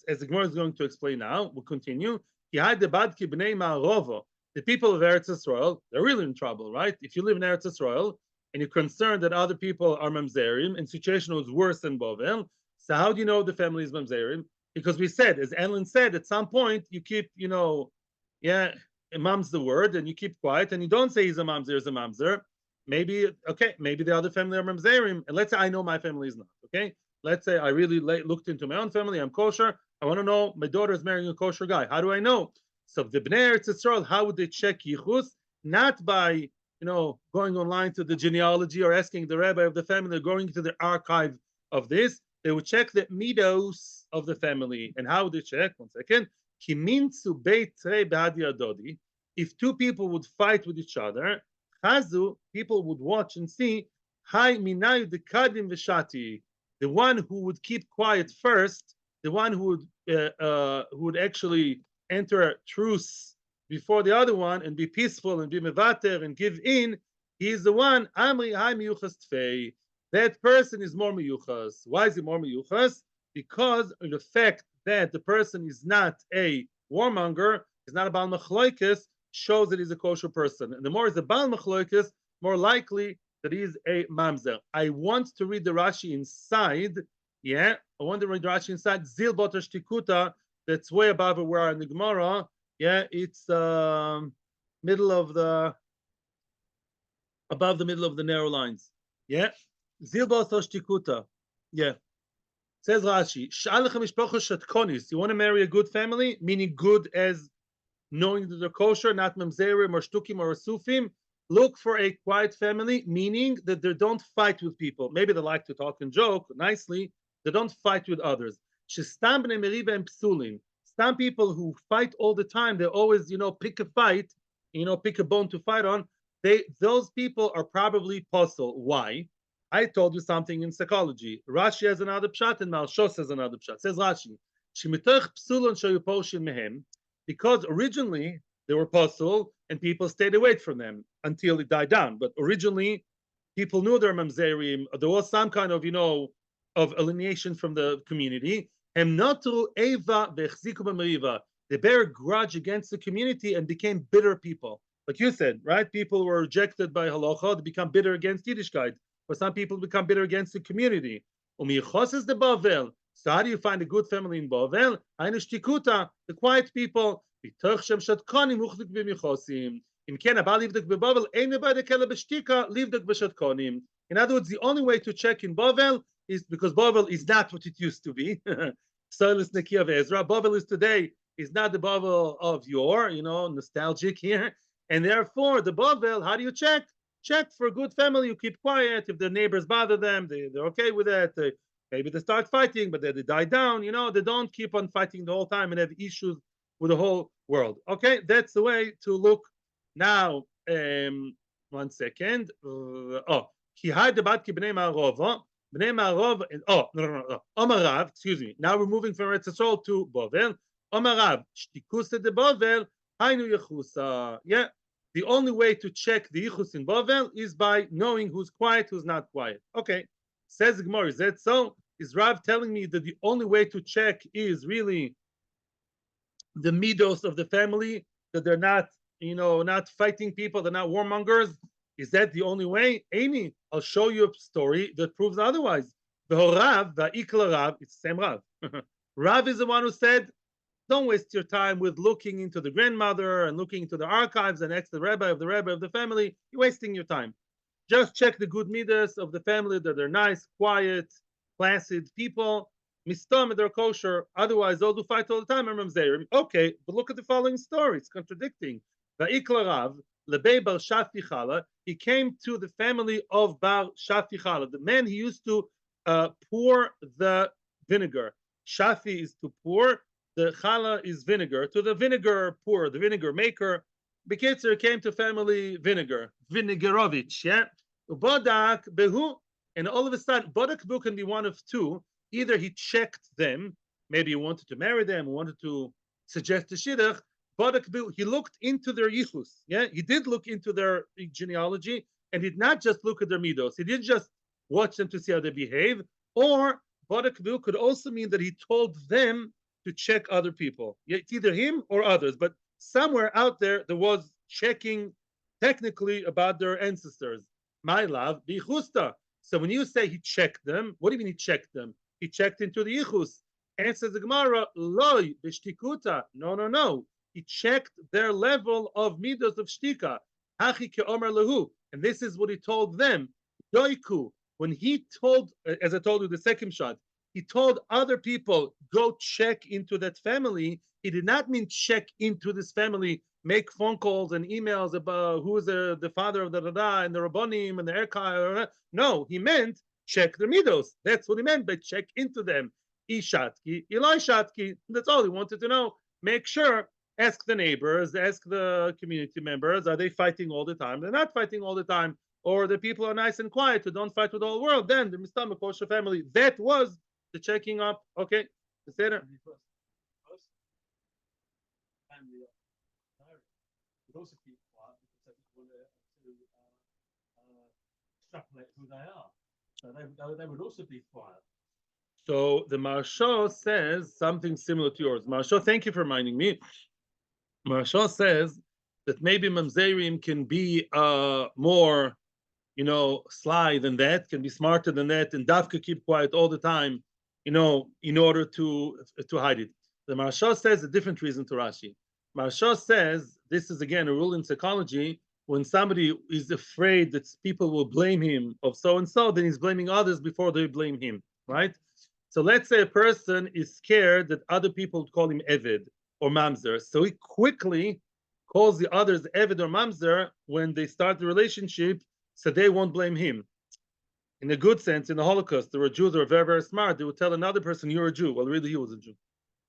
As the Gemara is going to explain now, we'll continue. Kiha debadki bnei ma'arovo. The people of Eretz Yisrael, they're really in trouble, right? If you live in Eretz Yisrael and you're concerned that other people are mamzerim, and situation was worse than Bovel, so how do you know the family is mamzerim? Because we said, as Ellen said, at some point you keep, yeah, imam's the word, and you keep quiet, and you don't say he's a mamzer, is a mamzer. Maybe, okay, maybe the other family are mamzerim, and let's say I know my family is not, okay? Let's say I really looked into my own family, I'm kosher, I want to know my daughter is marrying a kosher guy. How do I know? So the Bnei Eretz Yisrael, how would they check yichus? Not by, going online to the genealogy or asking the rabbi of the family, or going to the archive of this. They would check the midos of the family. And how would they check? 1 second. If two people would fight with each other, chazu, people would watch and see, Hai minayu dekadim v'shati, the one who would keep quiet first, the one who would actually enter a truce before the other one and be peaceful and be mevater and give in, he is the one, Amri Hai miyuchas tfei. That person is more miyuchas. Why is he more miyuchas? Because of the fact that the person is not a warmonger, is not a bal machloikis, shows that he's a kosher person. And the more he's a bal machloikis, more likely that he's a mamzer. I want to read the Rashi inside. Yeah, I want to read the Rashi inside. Zil botar shtikuta. That's way above where we are in the Gemara. Yeah, it's middle of the above the middle of the narrow lines. Yeah. Zil botar shtikuta. Yeah. Says Rashi, you want to marry a good family, meaning good as knowing that they're kosher, not mamzerim or shtukim or asufim. Look for a quiet family, meaning that they don't fight with people. Maybe they like to talk and joke nicely. They don't fight with others. Some people who fight all the time, they always, pick a fight, pick a bone to fight on. Those people are probably pasul. Why? I told you something in psychology. Rashi has another pshat and Malshos has another pshat. Says Rashi, because originally they were pasul and people stayed away from them until it died down. But originally, people knew they're mamzerim. There was some kind of, of alienation from the community. They bear a grudge against the community and became bitter people. Like you said, right? People were rejected by halacha, they become bitter against Yiddishkeit. But some people become bitter against the community. Is the Bavel. So how do you find a good family in Bavel? The quiet people. In other words, the only way to check in Bavel is because Bavel is not what it used to be. Silas Neki of Ezra. Bavel is today is not the Bavel of yore, nostalgic here. And therefore, the Bavel, how do you check? Check for a good family. You keep quiet. If their neighbors bother them, they're okay with that. Maybe they start fighting, but then they die down. They don't keep on fighting the whole time and have issues with the whole world. Okay, that's the way to look. Now, 1 second. He had the bat bnei ma'arov. Bnei ma'arov. Oh, no. Omarav. Excuse me. Now we're moving from Eretz Yisrael to Bovel. Omarav. Shtikus de Bovel. Hainu yechusa. Yeah. The only way to check the yichus in Bovel is by knowing who's quiet, who's not quiet. Okay, says the Gemara, is that so? Is Rav telling me that the only way to check is really the midos of the family, that they're not, not fighting people, they're not warmongers? Is that the only way? Amy, I'll show you a story that proves otherwise. The Rav, the Ikla Rav, it's the same Rav. Rav is the one who said, don't waste your time with looking into the grandmother and looking into the archives and ask the rabbi of the family. You're wasting your time. Just check the good midas of the family, that they're nice, quiet, placid people. Mistam, they're kosher. Otherwise, those who fight all the time are Zeiri. Okay, but look at the following story. It's contradicting. Va'ikla Rav, lebei bar shafti chala. He came to the family of bar shafti chala, the man he used to pour the vinegar. Shafi is to pour. The chala is vinegar. To the vinegar pourer, the vinegar maker. Bekitzer came to family vinegar, Vinegarovich, yeah. Bodak behu, and all of a sudden, Bodak behu can be one of two. Either he checked them, maybe he wanted to marry them, wanted to suggest a shidduch. Bodak behu, he looked into their yichus, yeah. He did look into their genealogy, and did not just look at their midos. He didn't just watch them to see how they behave. Or Bodak behu could also mean that he told them to check other people. Yeah, it's either him or others, but somewhere out there was checking technically about their ancestors. My love, bichusta. So when you say he checked them, what do you mean he checked them? He checked into the yichus. Answers the Gemara, loy b'shtikuta. No, no, no. He checked their level of midos of shtika. Hachi ke'omer lehu. And this is what he told them. Doiku. When he told, as I told you, the second shot, he told other people, go check into that family. He did not mean check into this family, make phone calls and emails about who is the father of the Rada and the Rabbonim and the Erkai. No, he meant check their midos. That's what he meant by check into them. Ishatki, Eli Shatki. That's all he wanted to know. Make sure, ask the neighbors, ask the community members, are they fighting all the time? They're not fighting all the time. Or the people are nice and quiet who don't fight with the whole world. Then the Mistama kosher family. That was the checking up. Okay, the Seder. Would also keep quiet because they want to extrapolate who they are. So they would also be quiet. So the Maharsha says something similar to yours. Maharsha, thank you for reminding me. Maharsha says that maybe Mamzerim can be more, sly than that, can be smarter than that, and Dafka keep quiet all the time, in order to hide it. The Maharsha says a different reason to Rashi. Maharsha says this is again a rule in psychology. When somebody is afraid that people will blame him of so and so, then he's blaming others before they blame him, right? So let's say a person is scared that other people call him Eved or Mamzer, so he quickly calls the others Eved or Mamzer when they start the relationship, so they won't blame him. In a good sense, in the Holocaust, there were Jews that were very, very smart. They would tell another person, "You're a Jew." Well, really, he was a Jew,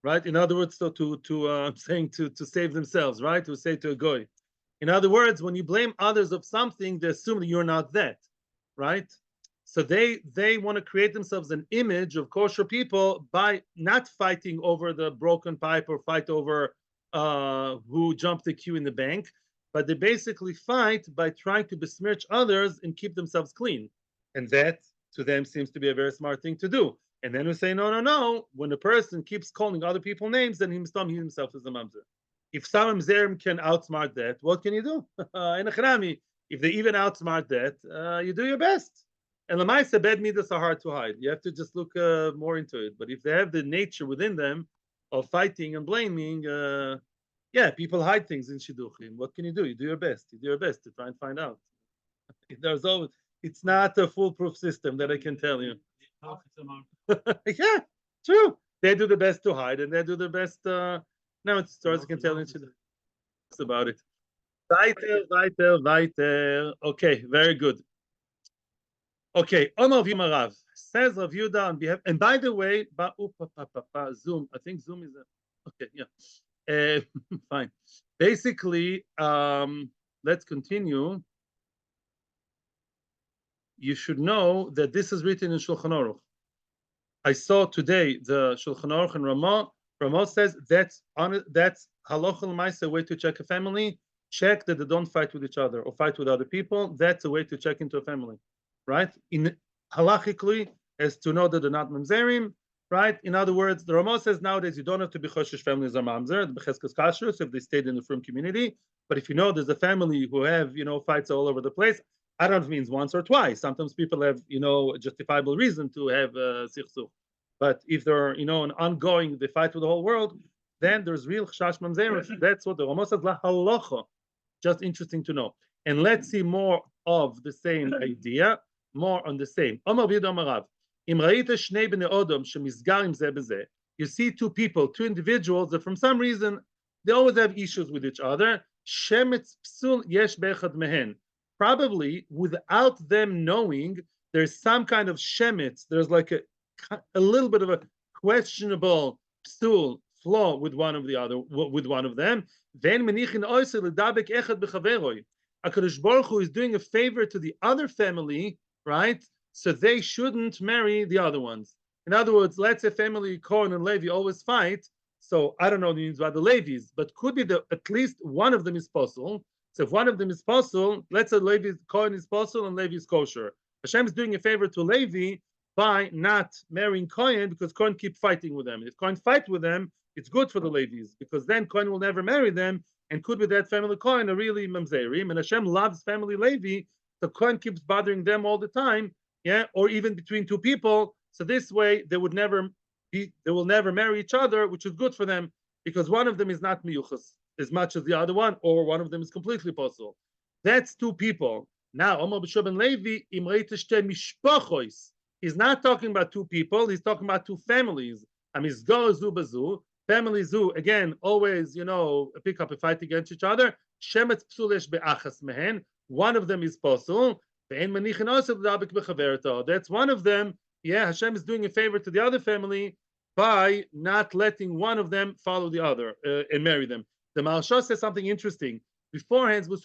right? In other words, so I'm saying to save themselves, right? To say to a goy. In other words, when you blame others of something, they assume that you're not that, right? So they want to create themselves an image of kosher people by not fighting over the broken pipe or fight over who jumped the queue in the bank, but they basically fight by trying to besmirch others and keep themselves clean. And that to them seems to be a very smart thing to do. And then we say, no, no, no. When a person keeps calling other people names, then he himself is a mamzer. If some Zerim can outsmart that, what can you do? If they even outsmart that, you do your best. And Lamaisa, bad midas are hard to hide. You have to just look more into it. But if they have the nature within them of fighting and blaming, people hide things in shidduchim. What can you do? You do your best. You do your best to try and find out. There's always, it's not a foolproof system that I can tell you. Yeah, true. They do the best to hide, and they do the best. No, it's stories I can tell you about it. Weiter. Okay, very good. Okay, Omar Vimarav says Rav Yehuda on behalf. And by the way, Zoom. I think Zoom is okay. Yeah, fine. Basically, let's continue. You should know that this is written in Shulchan Aruch. I saw today the Shulchan Aruch and Ramah. Ramah says that's halacha l'maisa, way to check a family. Check that they don't fight with each other or fight with other people. That's a way to check into a family, right? In halachically, as to know that they're not mamzerim, right? In other words, the Ramah says nowadays you don't have to be choshesh families are mamzer, the becheskas kashrus if they stayed in the frum community. But if you know there's a family who have fights all over the place, I don't know if it means once or twice. Sometimes people have a justifiable reason to have sichsuch. But if they're an ongoing, they fight with the whole world, then there's real chash mamzer. That's what the Ramah says la halacha. Just interesting to know. And let's see more of the same idea, more on the same. Omar Bid Omar Rav. אם ראית שני בני אדם שמסגר עם זה בזה, you see two people, two individuals that from some reason they always have issues with each other, שמץ פסול יש באחד מהן. Probably without them knowing, there's some kind of shemetz, there's like a little bit of a questionable psul flaw with one of the other, with one of them. Then menichin oisel ledabek echad bechaveroi. HaKadosh Baruch Hu is doing a favor to the other family, right? So they shouldn't marry the other ones. In other words, let's say family Cohen and Levi always fight. So I don't know the names about the Levis, but could be that at least one of them is pasul. So if one of them is pasul, let's say Levi Cohen is pasul and Levi is kosher. Hashem is doing a favor to Levi by not marrying Cohen because Cohen keep fighting with them. If Cohen fight with them, it's good for the Levis because then Cohen will never marry them, and could be that family Cohen are really mamzerim, and Hashem loves family Levi, so Cohen keeps bothering them all the time, yeah, or even between two people. So this way they will never marry each other, which is good for them because one of them is not miyuchas as much as the other one, or one of them is completely pasul. That's two people. Now, Omar B'Shua ben Levi, he's not talking about two people, he's talking about two families. Family zu, again, always, pick up a fight against each other. Shemetz psulesh be'achas mehen. One of them is pasul. That's one of them. Yeah, Hashem is doing a favor to the other family by not letting one of them follow the other and marry them. The Maharsha says something interesting. Beforehand, we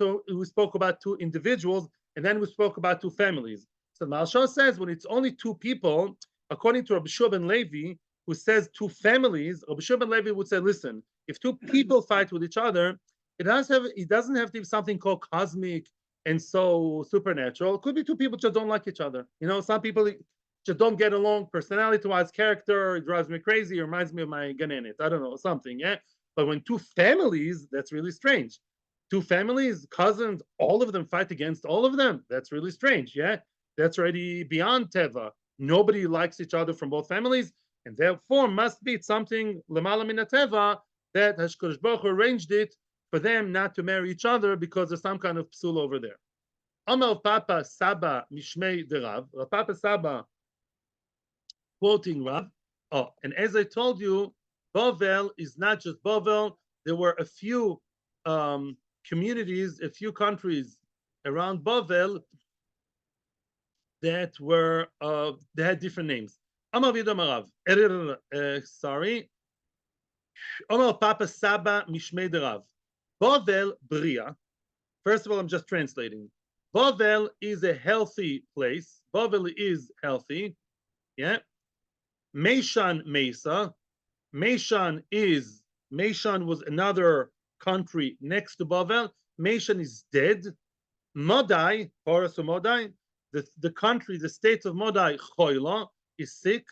spoke about two individuals, and then we spoke about two families. So the Maharsha says when it's only two people, according to Rabbi Shua ben Levi, who says two families, Rabbi Shua ben Levi would say, listen, if two people fight with each other, it doesn't have to be something called cosmic and so supernatural. It could be two people just don't like each other. Some people just don't get along personality-wise, character, it drives me crazy, it reminds me of my ganenet, I don't know, something, yeah? But when two families, that's really strange. Two families, cousins, all of them fight against all of them, that's really strange, yeah? That's already beyond Teva. Nobody likes each other from both families, and therefore must be something lemala min Teva that HaKadosh Baruch Hu arranged it for them not to marry each other because there's some kind of psul over there. Amar Papa Saba Mishmei de Rav. Papa Saba quoting Rav. Oh, and as I told you, Bavel is not just Bavel. There were a few communities, a few countries around Bavel that were they had different names. Amar Vidam Rav. Sorry. Amar Papa Saba Mishmei de Rav. Bavel Bria. First of all, I'm just translating. Bavel is a healthy place. Bavel is healthy. Yeah. Meishan Mesa. Meishan was another country next to Bavel. Meishan is dead. Modai, Horus of Modai, the country, the state of Modai, Choila, is sick.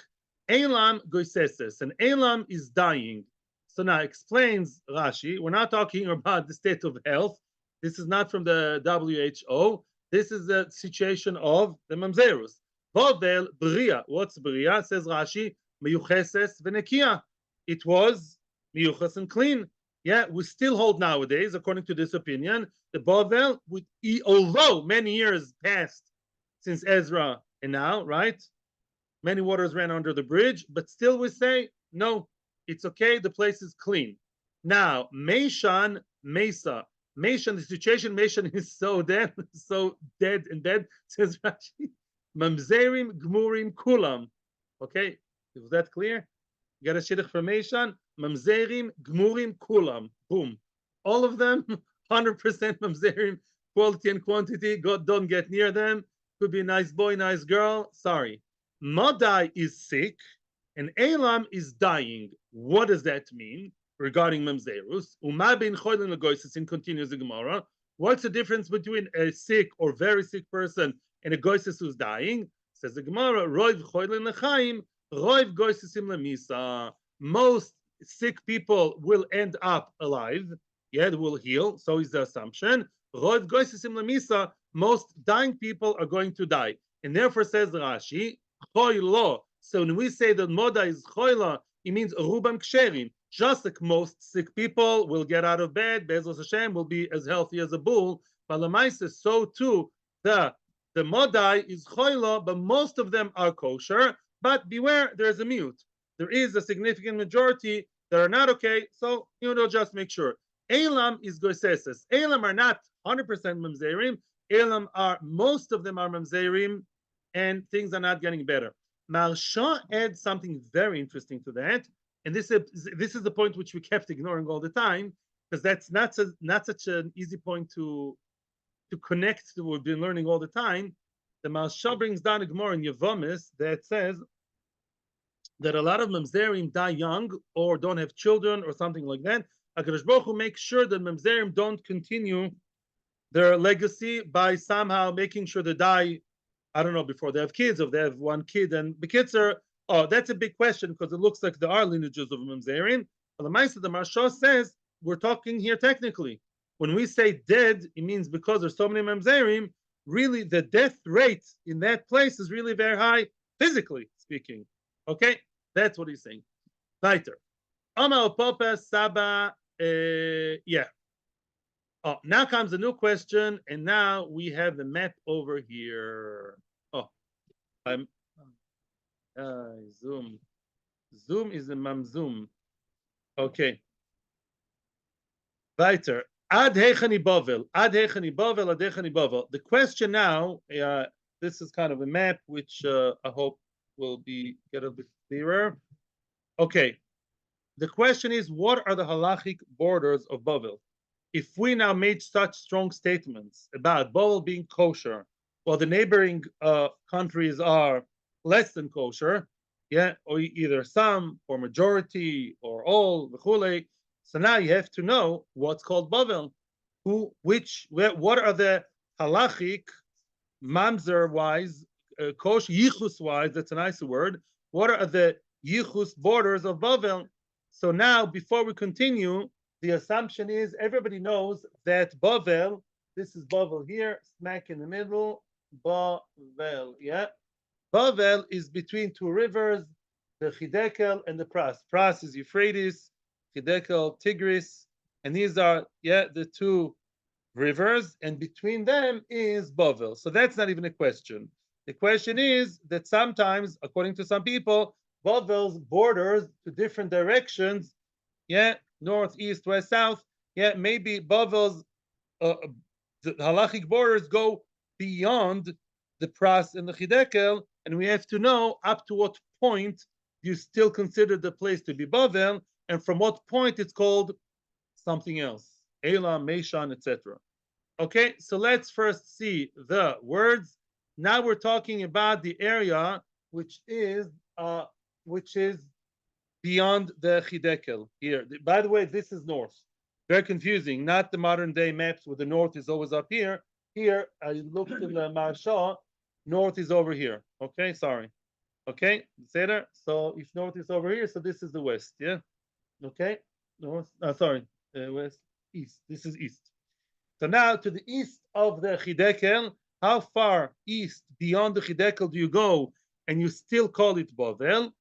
Elam Goiseses, and Elam is dying. So now explains Rashi, we're not talking about the state of health. This is not from the WHO. This is the situation of the Mamzerus. Bavel Bria. What's Bria? Says Rashi, Meyucheses v'nekia. It was miyuches and clean. Yeah, we still hold nowadays, according to this opinion, the Bavel, although many years passed since Ezra and now, right? Many waters ran under the bridge, but still we say, no, it's okay, the place is clean. Now, Meishan, Mesa. Meishan, the situation, Meishan is so dead and dead, says Rashi. Mamzerim, Gmurim, Kulam. Okay, is that clear? You got a shidduch from Meishan? Mamzerim, Gmurim, Kulam. Boom. All of them, 100% Mamzerim, quality and quantity. God, don't get near them. Could be a nice boy, nice girl. Sorry. Madai is sick and Elam is dying. What does that mean regarding Mamzerus? Uma bin choylin legoisis, continues the Gemara. What's the difference between a sick or very sick person and a goisis who's dying? Says the Gemara, roiv choylin lechaim, roiv goisisim lemisa. Most sick people will end up alive. Yeah, they will heal. So is the assumption. Roiv goisisim lemisa. Most dying people are going to die. And therefore says Rashi, choylo. So when we say that moda is choyla, it means rubam ksherin. Just like most sick people will get out of bed, Bezos Hashem will be as healthy as a bull. But Lamaisa, so too, the modai is choyla, but most of them are kosher. but beware, there is a mute. There is a significant majority that are not okay, so just make sure. Elam is goiseses. Elam are not 100% mamzerim. Elam are, most of them are mamzerim, and things are not getting better. Marsha adds something very interesting to that, and this is the point which we kept ignoring all the time, because that's not such an easy point to connect to what we've been learning all the time. The Marsha brings down a Gemara in Yevomis that says that a lot of mamzerim die young or don't have children or something like that. HaKadosh Baruch Hu makes sure that mamzerim don't continue their legacy by somehow making sure they die, I don't know, before they have kids, or they have one kid. And the kids are, that's a big question, because it looks like there are lineages of mamzerim. But the Maisa, the Marsha says, we're talking here technically. When we say dead, it means because there's so many mamzerim, really the death rate in that place is really very high, physically speaking. Okay, that's what he's saying. Weiter. Oma Opopa Saba, yeah. Oh, now comes a new question, and now we have the map over here. Oh, I'm Zoom. Zoom is a mamzoom. Okay. Weiter. Ad hechani bovel. Ad hechani bovel. Ad hechani bovel. The question now, this is kind of a map which I hope will get a bit clearer. Okay. The question is, what are the halachic borders of Bavel? If we now made such strong statements about Bavel being kosher, while the neighboring countries are less than kosher, yeah, or either some or majority or all, v'chule. So now you have to know what's called Bavel. What are the halachic, mamzer-wise, kosher, yichus-wise, that's a nicer word, what are the yichus borders of Bavel? So now, before we continue, the assumption is everybody knows that Bavel, this is Bavel here, smack in the middle, Bavel, yeah? Bavel is between two rivers, the Chidekel and the Pras. Pras is Euphrates, Chidekel, Tigris, and these are, the two rivers, and between them is Bavel. So that's not even a question. The question is that sometimes, according to some people, Bavel's borders to different directions, north, east, west, south, maybe Bavel's the halachic borders go beyond the Pras and the Chidekel, and we have to know up to what point you still consider the place to be Bavel, and from what point it's called something else, Elam, Meshan, etc. Okay, so let's first see the words. Now we're talking about the area which is beyond the Chidekel here. By the way, this is north. Very confusing. Not the modern day maps where the north is always up here. Here, I looked in the Marsha, north is over here. Okay, sorry. Okay, Zeiri. So if north is over here, so this is the west. Yeah. Okay. North. West, east. This is east. So now to the east of the Chidekel, how far east beyond the Chidekel do you go, and you still call it Bavel?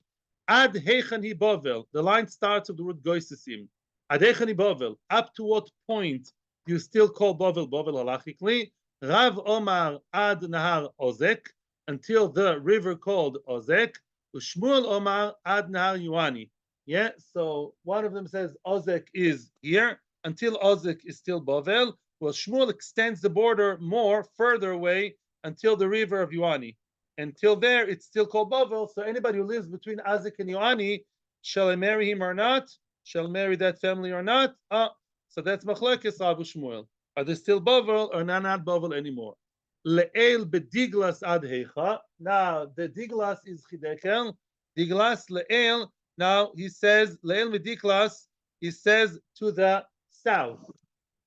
Ad heichani Bavel. The line starts with the word goisesim. Ad heichani Bavel. Up to what point do you still call Bavel halachically? Rav Omar ad Nahar Ozek, until the river called Ozek. Ushmuel Omar ad Nahar Yuani. Yeah, so one of them says Ozek is here, until Ozek is still Bavel. Well, Shmuel extends the border more further away until the river of Yuani. Until there, it's still called Bavel. So anybody who lives between Ozek and Yuani, shall I marry him or not? Shall I marry that family or not? So that's Machlekes Abu Shmuel. Are they still Bavel or not Bavel anymore? Le'el bediglas ad heicha. Now the diglas is Chidekel. Diglas le'el. Now he says le'el mediklas. He says to the south.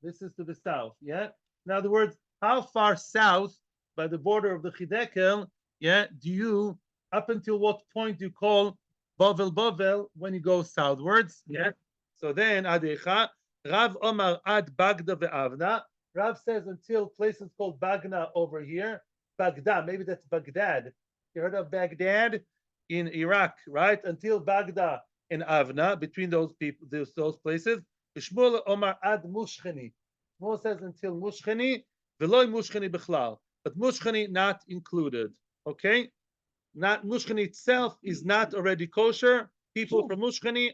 This is to the south. Yeah. In other words, how far south by the border of the Chidekel? Do you, up until what point do you call Bavel when you go southwards? Yeah. So then Adecha, Rav Omar ad Bagda ve'Avna. Rav says until places called Bagna over here. Baghdad, maybe that's Baghdad. You heard of Baghdad in Iraq, right? Until Baghdad and Avna, between those people, those places. Shmuel Omar ad Mushcheni. Shmuel says until Mushcheni, veloy Mushcheni bichlal, but Mushcheni not included. Okay, not mushkani itself is not already kosher. People from mushkani,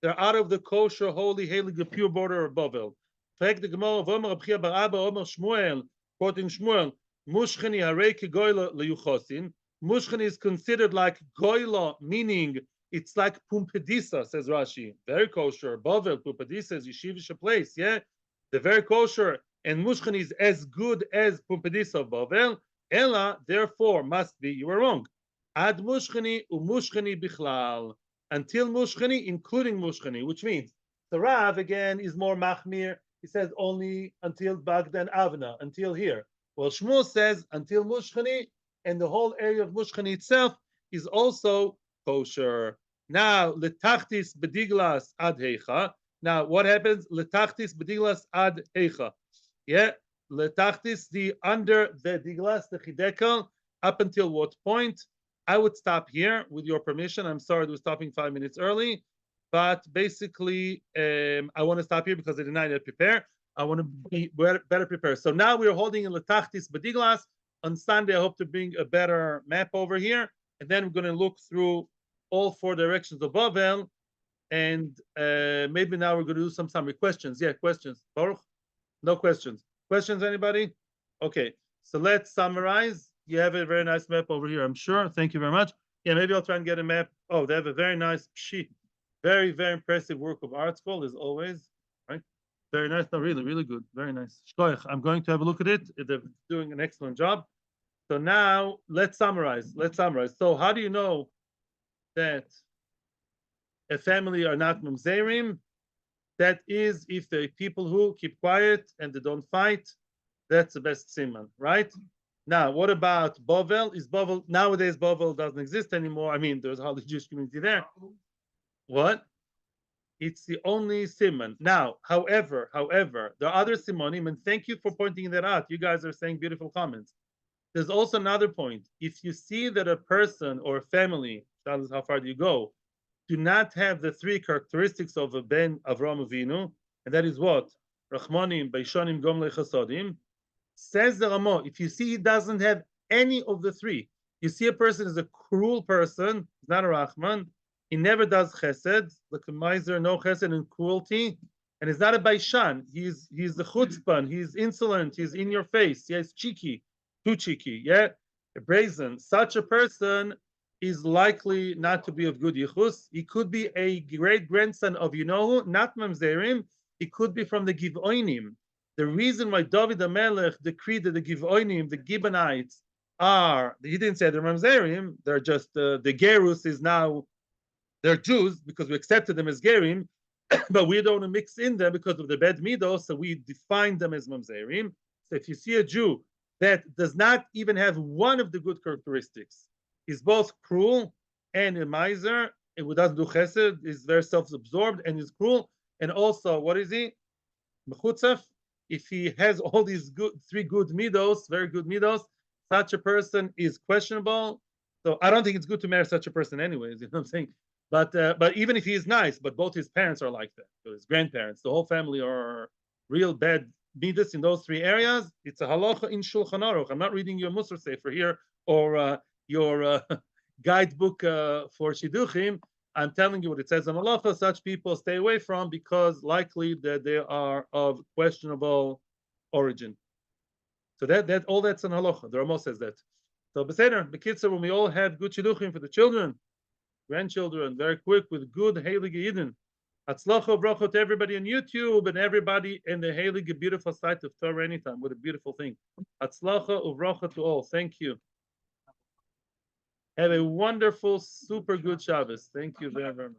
they're out of the kosher, holy, heilige, pure border of Bavel. Fact the Gemara of Omer Abchia Bar Abba Omer Shmuel, quoting Shmuel, mushkani harei kegoyla leyuchosin. Mushkani is considered like goyla, meaning it's like pumpedisa, says Rashi. Very kosher. Bavel, pumpedisa is yeshivish place, yeah? They're very kosher. And mushkani is as good as pumpedisa of Bavel. Ella, therefore, must be, you were wrong. Ad mushkani umushkani bichlal. Until mushkani, including mushkani, which means the Rav, again, is more machmir. He says only until Bagdan Avna, until here. Well, Shmuel says until mushkani, and the whole area of mushkani itself is also kosher. Now, letachtis bediglas ad heicha. Now, what happens? Letachtis bediglas ad heicha. Yeah, letachtis, the under the diglas, the chidekel, up until what point? I would stop here with your permission. I'm sorry, I was stopping 5 minutes early, but basically, I want to stop here because I did not yet prepare. I want to be better prepared. So now we're holding in letachtis bediglas. On Sunday, I hope to bring a better map over here, and then we're going to look through all 4 directions of Bavel, and maybe now we're going to do some summary questions. Yeah, questions. Baruch? No questions. Questions, anybody? Okay, so let's summarize. You have a very nice map over here, I'm sure. Thank you very much. Yeah, maybe I'll try and get a map. Oh, they have a very nice sheet. Very, very impressive work of art school, as always. Right? Very nice. No, really, really good. Very nice. Shkoich, I'm going to have a look at it. They're doing an excellent job. So now let's summarize. Let's summarize. So how do you know that a family are not mamzerim? That is, if the people who keep quiet and they don't fight, that's the best siman, right? Now, what about Bavel? Is Bavel nowadays? Bavel doesn't exist anymore. I mean, there's hardly Jewish community there. What? It's the only siman. Now, however, there are other simonim, and thank you for pointing that out. You guys are saying beautiful comments. There's also another point. If you see that a person or a family, that is how far do you go, do not have the 3 characteristics of a ben Avram Avinu, and that is what? Rachmanim, Beishonim, Gomle Chasodim. Says the Ramo, if you see he doesn't have any of the 3, you see a person is a cruel person, he's not a Rahman, he never does chesed, like a miser, no chesed and cruelty, and he's not a Baishan, he's the chutzpan, he's insolent, he's in your face, yeah, he's cheeky, too cheeky, yeah, brazen. Such a person is likely not to be of good yichus. He could be a great grandson of not mamzerim. He could be from the Givonim. The reason why David HaMelech decreed that the Givonim, the Gibeonites, he didn't say they're mamzerim. They're just the Gerus is now they're Jews because we accepted them as Gerim, but we don't want to mix in them because of the bad midos, so we define them as mamzerim. So if you see a Jew that does not even have one of the good characteristics, is both cruel and a miser, and doesn't do chesed, is very self-absorbed and is cruel, and also, what is he? Mechutzaf. If he has all these 3 good midos, very good midos, such a person is questionable. So I don't think it's good to marry such a person anyways, you know what I'm saying? But even if he is nice, but both his parents are like that, so his grandparents, the whole family are real bad midas in those 3 areas, it's a halacha in Shulchan Aruch. I'm not reading your Musar Sefer here, or your guidebook for shidduchim. I'm telling you what it says on halacha. Such people stay away from because likely that they are of questionable origin. So that all that's on halacha. The Ramo says that. So beseder, bekitzer, when we all have good shidduchim for the children, grandchildren, very quick with good heilige yidden. Hatzlacha bracha to everybody on YouTube and everybody in the heilige beautiful site of Torah Anytime. What a beautiful thing. Hatzlacha uvracha to all. Thank you. Have a wonderful, super good Shabbos. Thank you very, very much.